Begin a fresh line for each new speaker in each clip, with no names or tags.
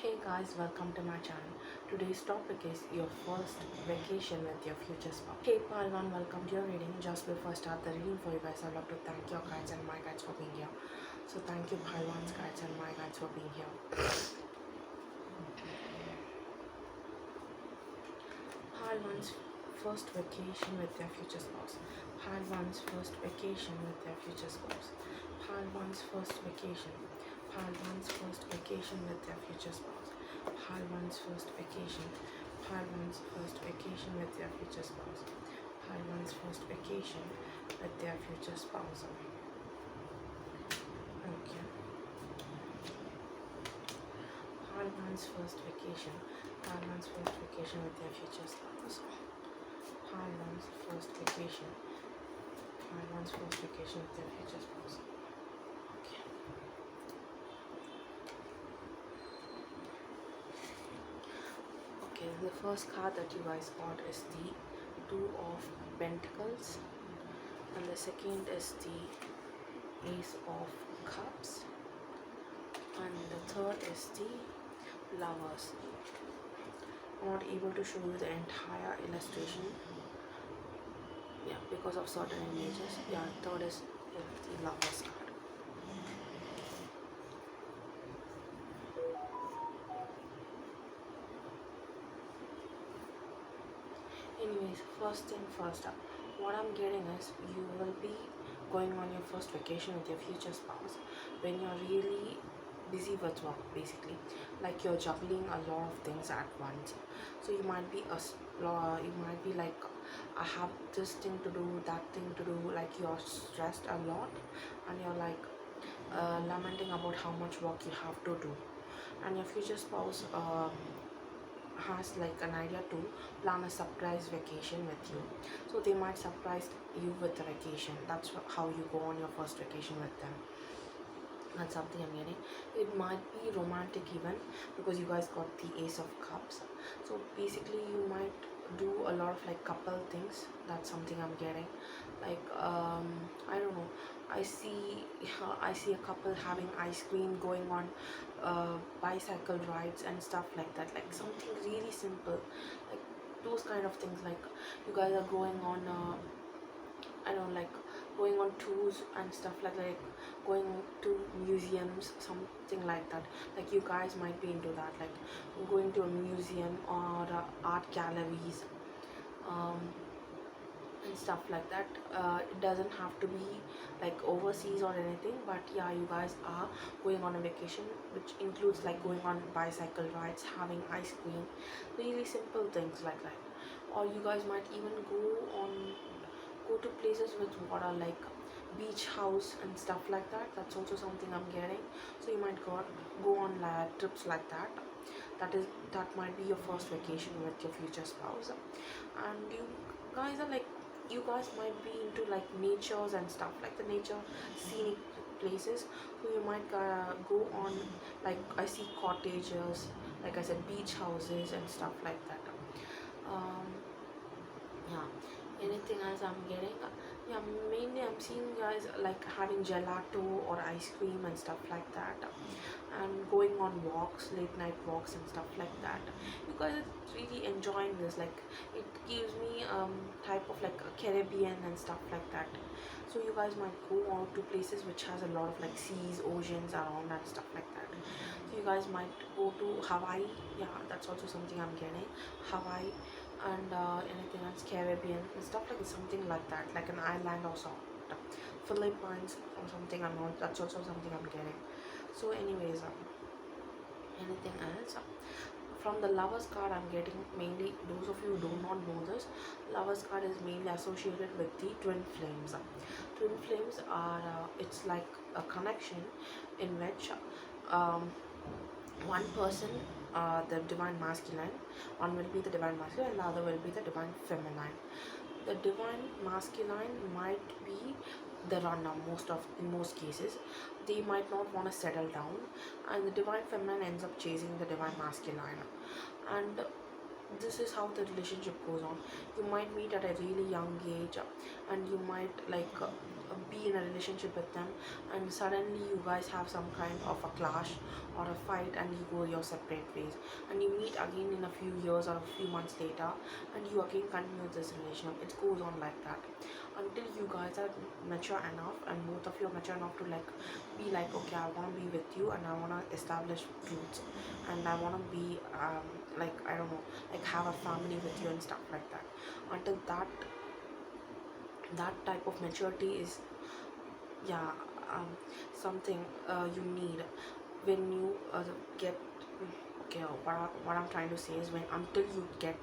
Hey guys, welcome to my channel. Today's topic is your first vacation with your future spouse. Hey everyone, welcome to your reading. Just before I start the reading for you guys, I'd love to thank your guides and my guides for being here. So thank you Bhaiwan's guides and my guides for being here. Bhaiwan's first vacation with their future spouse. Bhaiwan's first vacation with their future spouse. Bhaiwan's first vacation. Bhaiwan's first vacation with their future spouse. Bhaiwan's first vacation. Bhaiwan's first vacation with their future spouse. Bhaiwan's first vacation with their future spouse. Okay. Bhaiwan's first vacation. Bhaiwan's first vacation with their future spouse. Bhaiwan's first vacation. Bhaiwan's first vacation with their future spouse. Okay, the first card that you guys got is the Two of Pentacles, and the second is the Ace of Cups, and the third is the Lovers. I'm not able to show you the entire illustration, yeah, because of certain images. Yeah, third is the Lovers card. Anyways, first thing first, what I'm getting is you will be going on your first vacation with your future spouse when you're really busy with work, basically, like you're juggling a lot of things at once. So you might be like, I have this thing to do, that thing to do, like you're stressed a lot and you're like lamenting about how much work you have to do, and your future spouse has like an idea to plan a surprise vacation with you. So they might surprise you with a vacation. That's how you go on your first vacation with them. That's something I'm getting. It might be romantic even, because you guys got the Ace of Cups. So basically you might do a lot of like couple things. That's something I'm getting. Like I don't know, I see a couple having ice cream, going on bicycle rides and stuff like that, like something really simple, like those kind of things. Like you guys are going on I don't know, like going on tours and stuff like going to museums, something like that. Like you guys might be into that, like going to a museum or art galleries, and stuff like that. It doesn't have to be like overseas or anything, but yeah, you guys are going on a vacation which includes like going on bicycle rides, having ice cream, really simple things like that. Or you guys might even go to places with water, like beach house and stuff like that. That's also something I'm getting. So you might go on like trips like that. That might be your first vacation with your future spouse. And guys are like you guys might be into like natures and stuff, like the nature scenic places. So you might go on, like I see cottages, like I said, beach houses and stuff like that. um yeah, anything else I'm getting? Yeah, mainly I'm seeing guys like having gelato or ice cream and stuff like that, and going on walks, late night walks and stuff like that. You guys are really enjoying this, like it gives me type of like a Caribbean and stuff like that. So you guys might go out to places which has a lot of like seas, oceans around and stuff like that. So you guys might go to Hawaii. Yeah, that's also something I'm getting. Hawaii, and anything else, Caribbean and stuff, like something like that, like an island or so, Philippines or something. I'm not, that's also something I'm getting. So anyways, anything else? From the Lovers card I'm getting, mainly those of you who do not know this, Lovers card is mainly associated with the twin flames. Twin flames are it's like a connection in which one person, the divine masculine, one will be the divine masculine and the other will be the divine feminine. The divine masculine might be the runner in most cases. They might not want to settle down, and the divine feminine ends up chasing the divine masculine. And this is how the relationship goes on. You might meet at a really young age, and you might like be in a relationship with them, and suddenly you guys have some kind of a clash or a fight, and you go your separate ways, and you meet again in a few years or a few months later, and you again continue this relationship. It goes on like that until you guys are mature enough, and both of you are mature enough to like be like, okay, I want to be with you, and I want to establish roots, and I want to be like, I don't know, like have a family with you and stuff like that. Until that type of maturity is, yeah, something you need when you get, okay, what I'm trying to say is, when until you get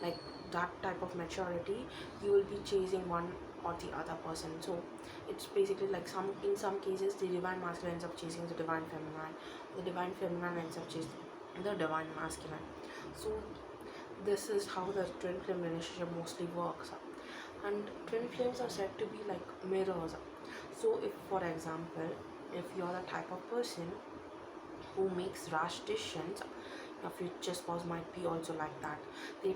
like that type of maturity, you will be chasing one or the other person. So it's basically like, in some cases the divine masculine ends up chasing the divine feminine, the divine feminine ends up chasing the divine masculine. So this is how the twin flame relationship mostly works. And twin flames are said to be like mirrors. So if, for example, if you're the type of person who makes rash decisions, your future spouse might be also like that. They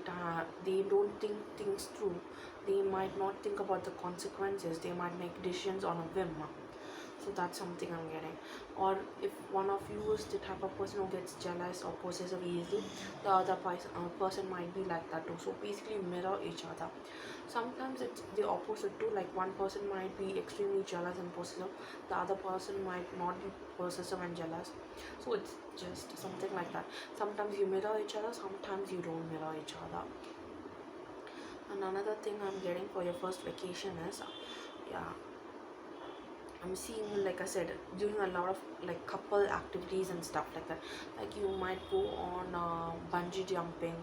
don't think things through. They might not think about the consequences. They might make decisions on a whim. So that's something I'm getting. Or if one of you is the type of person who gets jealous or possessive easily, the other person might be like that too. So basically mirror each other. Sometimes it's the opposite too, like one person might be extremely jealous and possessive, the other person might not be possessive and jealous. So it's just something like that. Sometimes you mirror each other, sometimes you don't mirror each other. And another thing I'm getting for your first vacation is, yeah, I'm seeing, like I said, doing a lot of like couple activities and stuff like that. Like you might go on bungee jumping,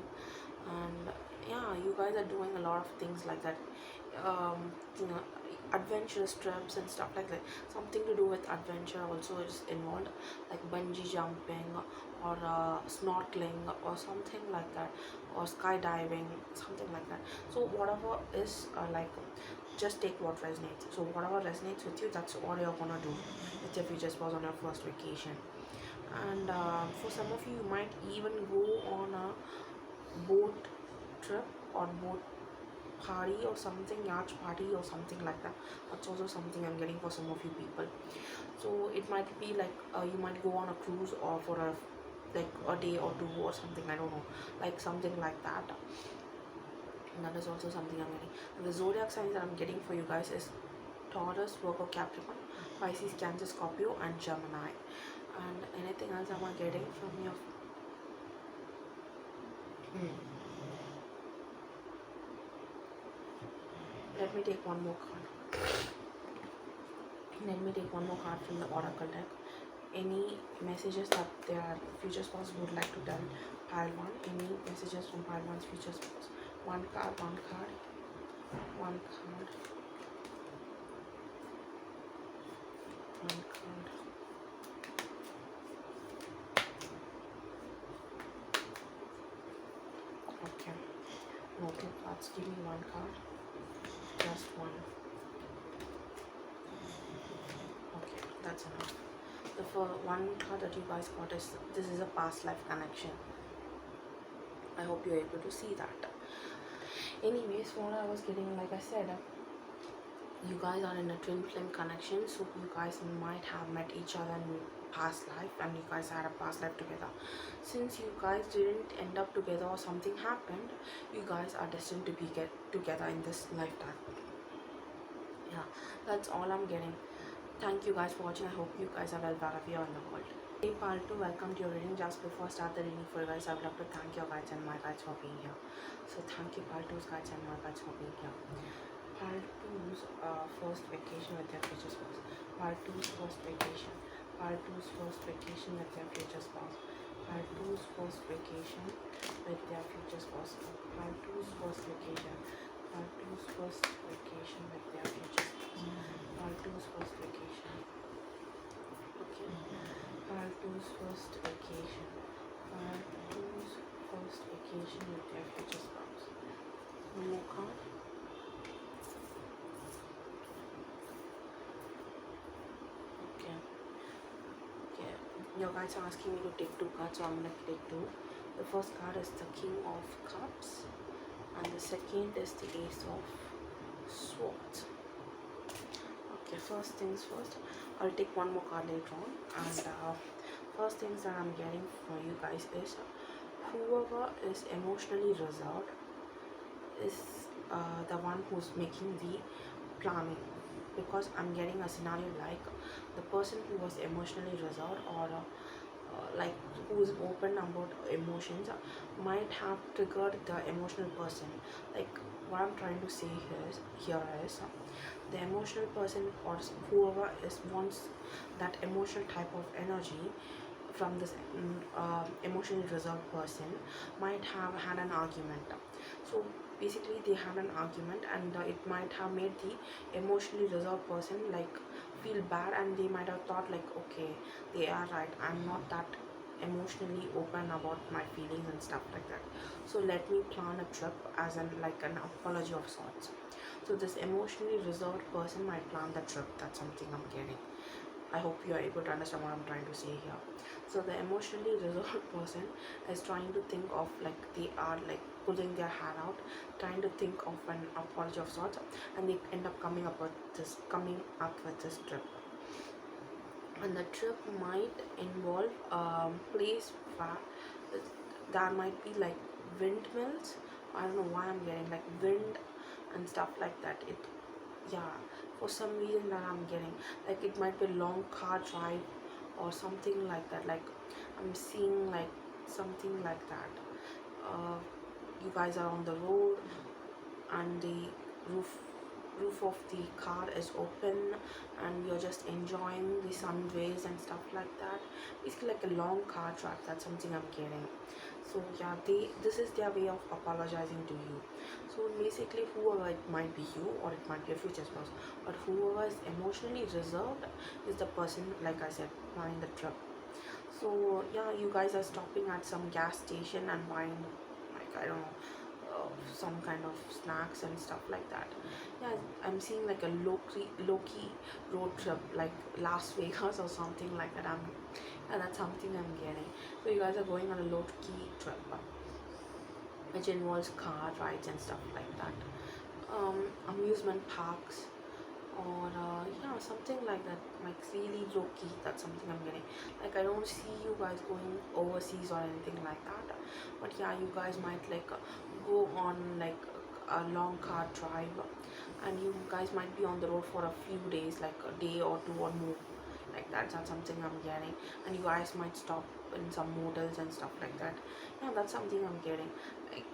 and yeah, you guys are doing a lot of things like that. You know, adventurous trips and stuff like that. Something to do with adventure also is involved, like bungee jumping or snorkeling or something like that, or skydiving, something like that. So whatever is like, just take what resonates. So whatever resonates with you, that's what you're gonna do with your future spouse on your first vacation. And for some of you, you might even go on a boat trip or boat party or something, yacht party or something like that. That's also something I'm getting for some of you people. So it might be like, you might go on a cruise or for a like a day or two or something, I don't know, like something like that. And that is also something I'm getting. And the zodiac signs that I'm getting for you guys is Taurus, Virgo, Capricorn, Pisces, Cancer, Scorpio, and Gemini. And anything else am I getting from your let me take one more card. Let me take one more card from the oracle deck. Any messages that their future spouse would like to tell pile one. Any messages from pile one's future spouse. One card, one card, one card, one card. Okay. No two cards. Give me one card. Just one. Okay, that's enough. The one card that you guys got is, this is a past life connection. I hope you're able to see that. Anyways, what I was getting, like I said, you guys are in a twin flame connection, so you guys might have met each other in past life, and you guys had a past life together. Since you guys didn't end up together or something happened, you guys are destined to be get together in this lifetime. Yeah, that's all I'm getting. Thank you guys for watching. I hope you guys are well wherever you're in the world. Hey Paltu, welcome to your reading. Just before I start the reading for you guys, I would love to thank your guides and my guides for being here. So thank you Paltu's guides and my guides for being here. Paltu's first vacation with their future spouse. Paltu's first vacation. Paltu's first vacation with their future spouse. Paltu's first vacation with their future spouse. Paltu's first vacation. Paltu's first vacation with their future spouse. Paltu's first vacation. Okay. Paltu's first vacation. Paltu's first vacation with their future spouse. One more card. Okay. Okay. Your guides are asking me to take two cards, so I'm gonna take two. The first card is the King of Cups, and the second is the Ace of Swords. Okay, first things first, I'll take one more card later on. And first things that I'm getting for you guys is whoever is emotionally reserved is the one who's making the planning, because I'm getting a scenario like the person who was emotionally reserved, or like who's open about emotions, might have triggered the emotional person. Like what I'm trying to say here is the emotional person, or whoever is wants that emotional type of energy from this emotionally reserved person, might have had an argument. So basically they had an argument, and it might have made the emotionally reserved person like feel bad, and they might have thought like, okay, they are right, I'm not that emotionally open about my feelings and stuff like that, so let me plan a trip as an like an apology of sorts. So this emotionally reserved person might plan the trip. That's something I'm getting. I hope you are able to understand what I'm trying to say here. So the emotionally reserved person is trying to think of like they are like pulling their hair out, trying to think of an apology of sorts, and they end up coming up with this trip. And the trip might involve place where there might be like windmills. I don't know why I'm getting like wind and stuff like that. It, yeah, for some reason that I'm getting like it might be a long car drive or something like that. Like I'm seeing like something like that. You guys are on the road, and the roof roof of the car is open, and you're just enjoying the sun rays and stuff like that. Basically like a long car drive. That's something I'm getting. So yeah, this is their way of apologizing to you. So basically whoever, it might be you or it might be a future spouse, but whoever is emotionally reserved is the person, like I said, planning the trip. So yeah, you guys are stopping at some gas station and buying like, I don't know, some kind of snacks and stuff like that. Yeah, I'm seeing like a low key road trip like Las Vegas or something like that. Yeah, that's something I'm getting. So you guys are going on a low key trip, which involves car rides and stuff like that. Amusement parks, or yeah, something like that, like really low key. That's something I'm getting. Like I don't see you guys going overseas or anything like that, but yeah, you guys might like go on like a long car drive, and you guys might be on the road for a few days, like a day or two or more. Like that's something I'm getting. And you guys might stop in some motels and stuff like that. Yeah, that's something I'm getting. Like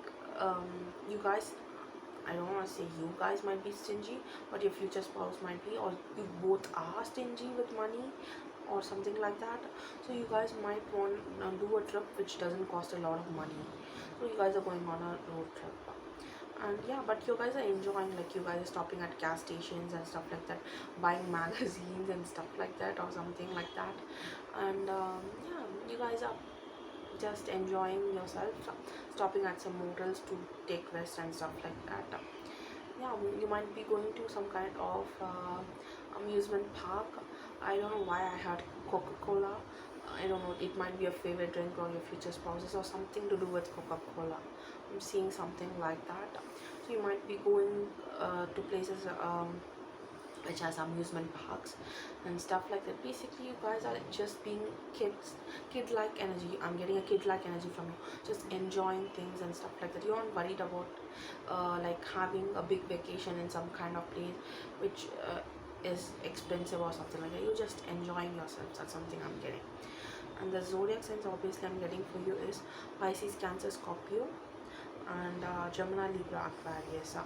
you guys, I don't want to say you guys might be stingy, but your future spouse might be, or you both are stingy with money or something like that. So you guys might want to do a trip which doesn't cost a lot of money. So you guys are going on a road trip. And yeah, but you guys are enjoying, like you guys are stopping at gas stations and stuff like that, buying magazines and stuff like that or something like that. And yeah, you guys are just enjoying yourself, stopping at some motels to take rest and stuff like that. Yeah, you might be going to some kind of amusement park. I don't know why I had Coca-Cola. I don't know, it might be a favorite drink or your future spouses or something to do with Coca-Cola. I'm seeing something like that. So you might be going to places which has amusement parks and stuff like that. Basically, you guys are just being kid-like energy. I'm getting a kid-like energy from you, just enjoying things and stuff like that. You aren't worried about like having a big vacation in some kind of place which is expensive or something like that. You're just enjoying yourself. That's something I'm getting. And the zodiac signs obviously I'm getting for you is Pisces, Cancer, Scorpio, and Gemini, Libra, Aquarius.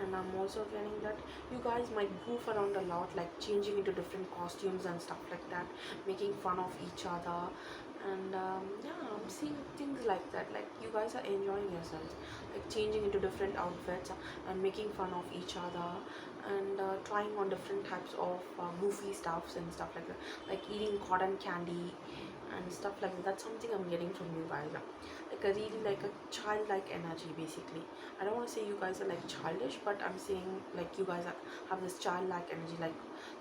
And I'm also getting that you guys might goof around a lot, like changing into different costumes and stuff like that, making fun of each other. And yeah, I'm seeing things like that, like you guys are enjoying yourselves, like changing into different outfits and making fun of each other, and trying on different types of goofy stuffs and stuff like that, like eating cotton candy and stuff like that. That's something I'm getting from you guys, like a really like a childlike energy. Basically, I don't want to say you guys are like childish, but I'm saying like you guys have this childlike energy, like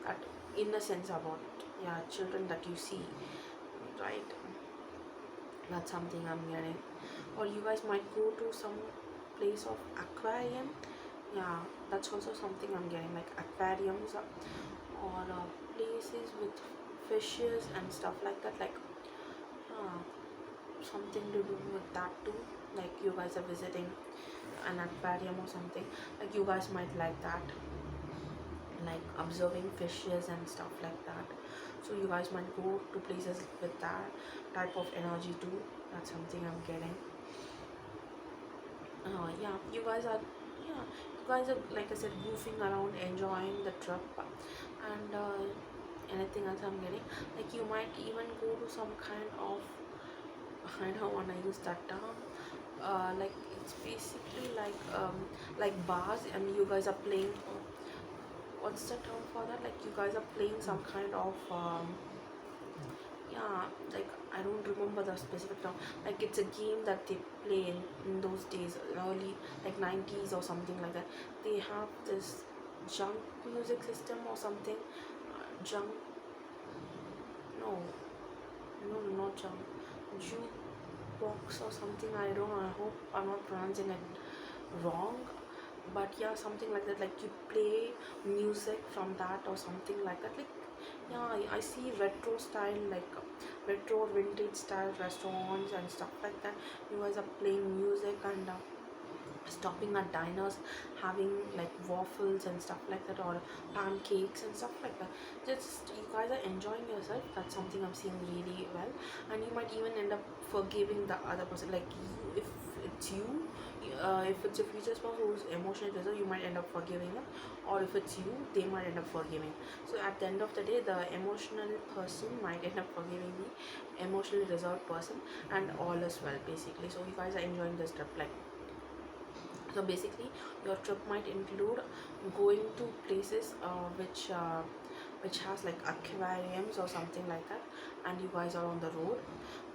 that innocence about, yeah, children that you see, right? That's something I'm getting. Or you guys might go to some place of aquarium. Yeah, that's also something I'm getting, like aquariums, or places with fishes and stuff like that, like uh, something to do with that too, like you guys are visiting an aquarium or something, like you guys might like that, like observing fishes and stuff like that. So you guys might go to places with that type of energy too. That's something I'm getting. Yeah, you guys are, yeah, you guys are, like I said, goofing around, enjoying the trip, and anything else I'm getting, like you might even go to some kind of, I don't want to use that term, like it's basically like bars, and you guys are playing, what's the term for that, like you guys are playing some kind of yeah, like I don't remember the specific term, like it's a game that they play in those days, early like 90s or something like that. They have this junk music system or something, junk, no, no, not junk, jukebox or something, I don't know, I hope I'm not pronouncing it wrong, but yeah, something like that, like you play music from that or something like that, like yeah, I see retro style, like retro vintage style restaurants and stuff like that. You guys are playing music and stopping at diners, having like waffles and stuff like that, or pancakes and stuff like that. Just you guys are enjoying yourself. That's something I'm seeing really well, and you might even end up forgiving the other person. Like you, if it's you, if it's your future spouse who's emotionally reserved, you might end up forgiving them, or if it's you, they might end up forgiving. So at the end of the day, the emotional person might end up forgiving the emotionally reserved person, and all is well basically. So you guys are enjoying this trip, like, so basically your trip might include going to places which has like aquariums or something like that, and you guys are on the road,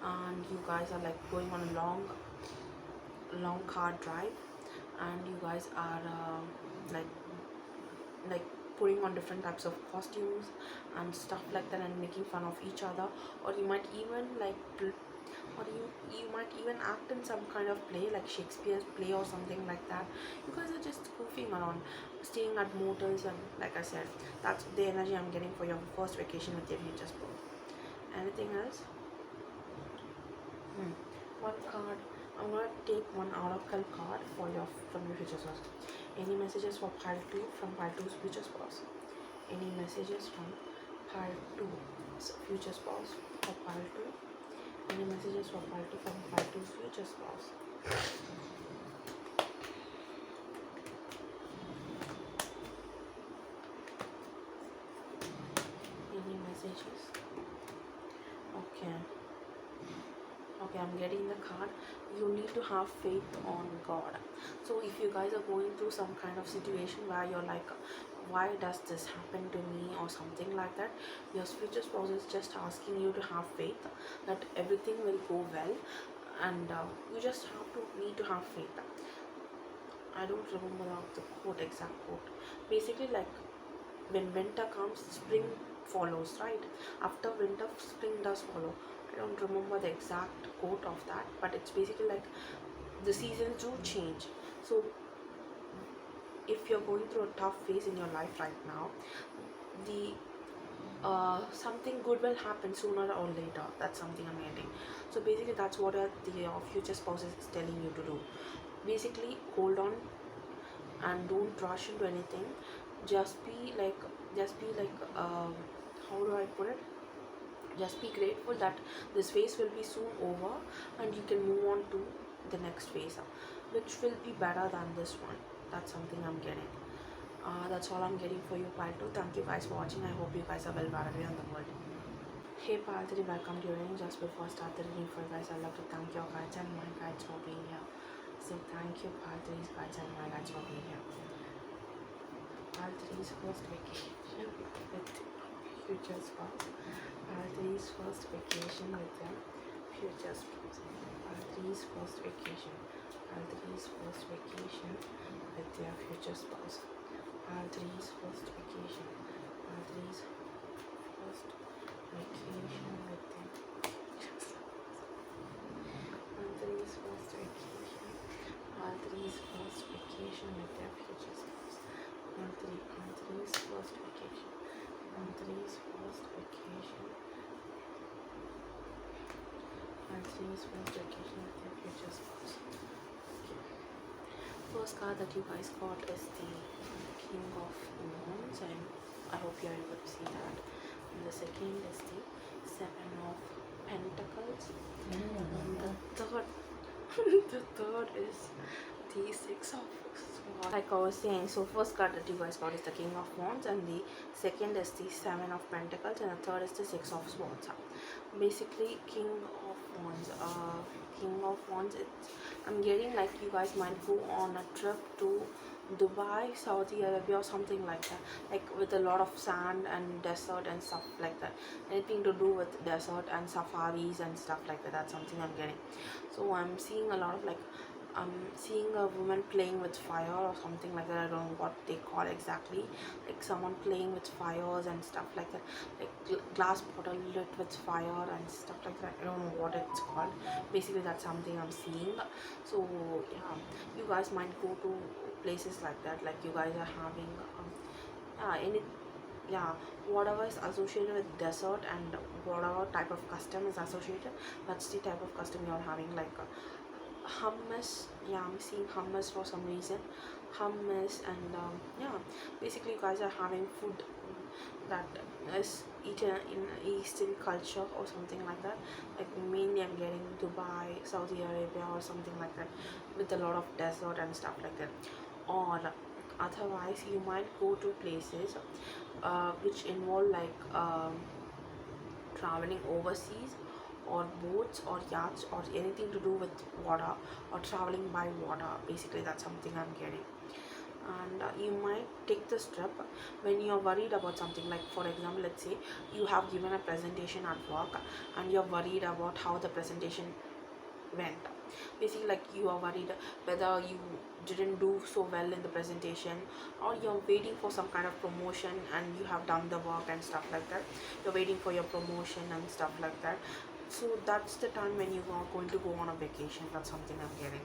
and you guys are like going on a long car drive, and you guys are like like putting on different types of costumes and stuff like that, and making fun of each other, or you might even like or you might even act in some kind of play, like Shakespeare's play or something like that. You guys are just goofing around, staying at motels, and like I said, that's the energy I'm getting for your first vacation with your future spouse. Anything else? One card. I'm gonna take one oracle card for your from your future spouse. Any messages for pile 2 from pile 2's future spouse? Any messages from pile 2's future spouse for pile 2? Any messages for pile 2 from pile 2's future spouse? Any messages? Okay. Okay, I'm getting the card. You need to have faith on God. So if you guys are going through some kind of situation where you're like, why does this happen to me or something like that, your future spouse is just asking you to have faith that everything will go well, and you just need to have faith. I don't remember the quote, exact quote. Basically, like when winter comes, spring follows, right? After winter, spring does follow. I don't remember the exact quote of that, but it's basically like the seasons do change. So if you're going through a tough phase in your life right now, the something good will happen sooner or later. That's something I'm getting. So basically, that's what the future spouse is telling you to do. Basically, hold on and don't rush into anything. Just be like, how do I put it? Just be grateful that this phase will be soon over, and you can move on to the next phase, which will be better than this one. That's something I'm getting. That's all I'm getting for you, pile 2. Thank you guys for watching. I hope you guys are well wherever in the world. Hey pile 3, welcome to your reading. Just before I start the reading for you guys, I'd love to thank your guides and my guides for being here. So thank you, pile 3's guides and my guides for being here. Pile 3's first vacation with future spouse. Pile 3's first vacation with their future spouse. Pile 3's first vacation. Pile 3's first vacation with their future spouse. Pile 3's first vacation. Pile 3's first vacation with their future spouse. Pile 3's first vacation. Pile 3's first vacation with their future spouse. Pile 3's first vacation. Anthony's first vacation. Anthony's first vacation with your future spouse. Okay. First card that you guys got is the King of Wands, and I hope you're able to see that. And the second is the Seven of Pentacles. And the third, the third is the Six of Swords. Like I was saying, so first card that you guys got is the King of Wands, and the second is the Seven of Pentacles, and the third is the Six of Swords. Basically, King of Wands. King of Wands. I'm getting like you guys might go on a trip to Dubai, Saudi Arabia, or something like that, like with a lot of sand and desert and stuff like that. Anything to do with desert and safaris and stuff like that. That's something I'm getting. So I'm seeing a lot of like I'm seeing a woman playing with fire or something like that. I don't know what they call exactly, like someone playing with fires and stuff like that, like glass bottle lit with fire and stuff like that. I don't know what it's called. Basically that's something I'm seeing. So yeah, you guys might go to places like that, like you guys are having any yeah, whatever is associated with desert and whatever type of custom is associated, that's the type of custom you're having, like hummus. Yeah, I'm seeing hummus for some reason, hummus. And yeah, basically you guys are having food that is eaten in Eastern culture or something like that. Like mainly I'm getting Dubai, Saudi Arabia, or something like that, with a lot of desert and stuff like that. Or otherwise you might go to places which involve like traveling overseas, or boats or yachts, or anything to do with water, or traveling by water. Basically that's something I'm getting. And you might take this trip when you're worried about something, like for example, let's say you have given a presentation at work and you're worried about how the presentation went. Basically like you are worried whether you didn't do so well in the presentation, or you're waiting for some kind of promotion and you have done the work and stuff like that. You're waiting for your promotion and stuff like that. So that's the time when you are going to go on a vacation. That's something I'm getting.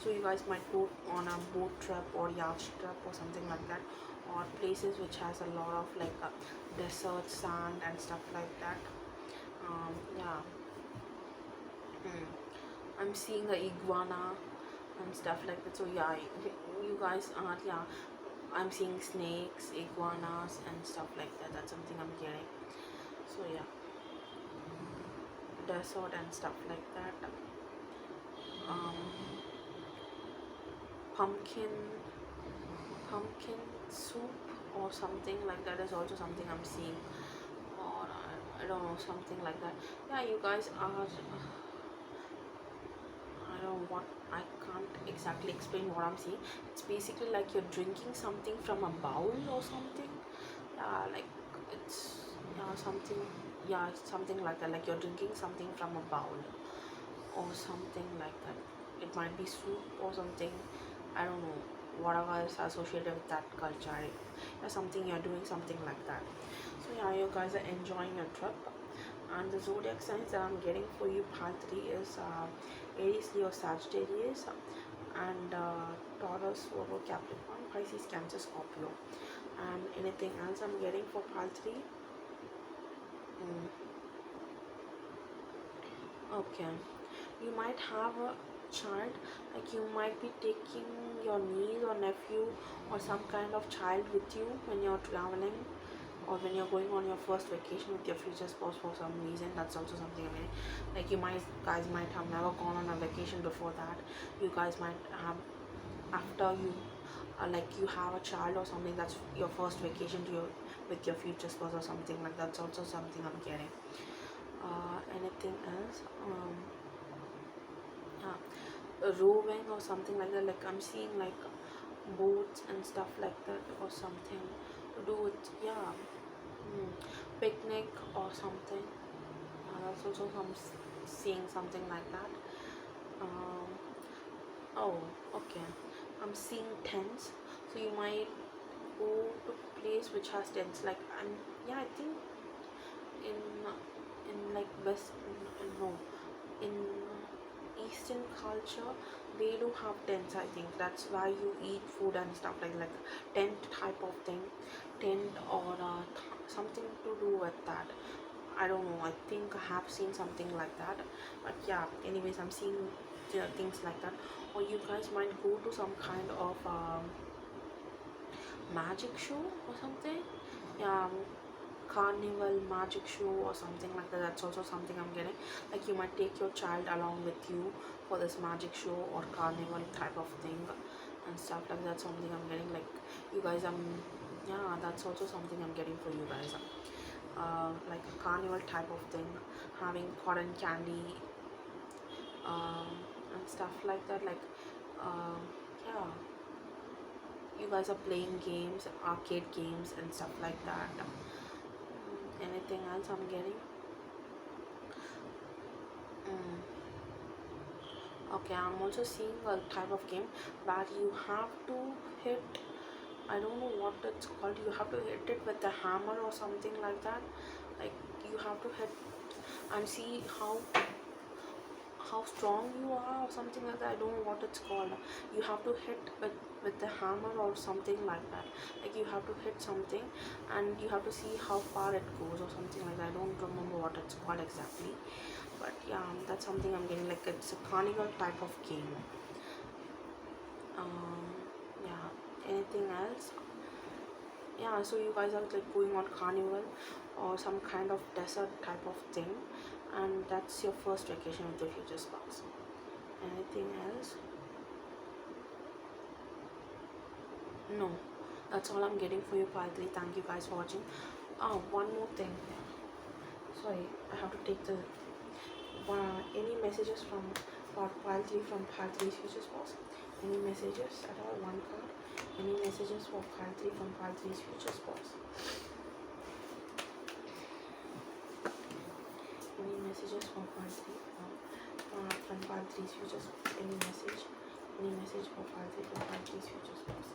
So you guys might go on a boat trip or yacht trip or something like that, or places which has a lot of like desert, sand and stuff like that. Yeah. I'm seeing the iguana and stuff like that. So yeah, you guys are, yeah, I'm seeing snakes, iguanas and stuff like that. That's something I'm getting. So yeah, desert and stuff like that. um pumpkin pumpkin soup or something like that is also something I'm seeing. Or I don't know, something like that. Yeah, you guys are, I don't know what, I can't exactly explain what I'm seeing. It's basically like you're drinking something from a bowl or something. Yeah, like it's, yeah, something, yeah, it's something like that, like you're drinking something from a bowl or something like that. It might be soup or something. I don't know, whatever is associated with that culture. Yeah, something you're doing something like that. So yeah, you guys are enjoying your trip. And the zodiac signs that I'm getting for you part 3 is Aries, Leo, Sagittarius, and Taurus, Virgo, Capricorn, Pisces, Cancer, Scorpio. And anything else I'm getting for part 3? Okay, you might have a child, like you might be taking your niece or nephew or some kind of child with you when you're traveling, or when you're going on your first vacation with your future spouse for some reason. That's also something I mean, like you guys might have never gone on a vacation before that. You guys might have, after you like you have a child or something, that's your first vacation to your with your future spouse or something like that. That's also something I'm getting. Anything else? Yeah, rowing or something like that, like I'm seeing like boats and stuff like that, or something to do with, yeah, picnic or something. That's also seeing something like that. um, oh, okay, I'm seeing tents. So you might go to place which has tents, like, and yeah, I think in like west, no, in Eastern culture they do have tents. I think that's why you eat food and stuff like tent type of thing, tent or something to do with that. I don't know, I think I have seen something like that, but yeah, anyways, I'm seeing things like that. Or you guys might go to some kind of magic show or something. Yeah, carnival magic show or something like that. That's also something I'm getting. Like you might take your child along with you for this magic show or carnival type of thing and stuff like that. Something I'm getting, like you guys, yeah, that's also something I'm getting for you guys. Like a carnival type of thing, having cotton candy, um, and stuff like that. Like, um, yeah, you guys are playing games, arcade games, and stuff like that. Anything else I'm getting? Mm. Okay, I'm also seeing a type of game where you have to hit. I don't know what it's called. You have to hit it with a hammer or something like that. Like you have to hit and see how strong you are or something like that. I don't know what it's called. You have to hit with the hammer or something like that. Like you have to hit something and you have to see how far it goes or something like that. I don't remember what it's called exactly, but yeah, that's something I'm getting. Like it's a carnival type of game. um yeah, anything else? Yeah, so you guys are like going on carnival or some kind of desert type of thing, and that's your first vacation with the future spouse. Anything else? No, that's all I'm getting for you, Pile 3. Thank you guys for watching. Oh, one more thing. Sorry, I have to take the any messages from Pile 3 from Pile 3's future spouse? Any messages at all? One card. Any messages for Pile 3 from Pile 3's future spouse? Any messages for Pile 3 from Pile 3's future spouse? Any message? Any message for Pile 3 from Pile 3's future spouse?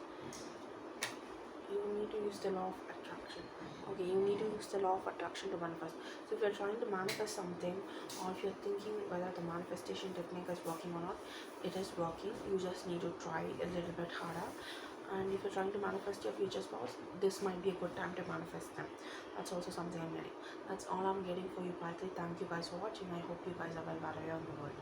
You need to use the law of attraction. Okay, you need to use the law of attraction to manifest. So if you're trying to manifest something, or if you're thinking whether the manifestation technique is working or not, it is working. You just need to try a little bit harder. And if you're trying to manifest your future spouse, this might be a good time to manifest them. That's also something I'm getting. That's all I'm getting for you, Pile 3. Thank you guys for watching. I hope you guys are well wherever you're in the world.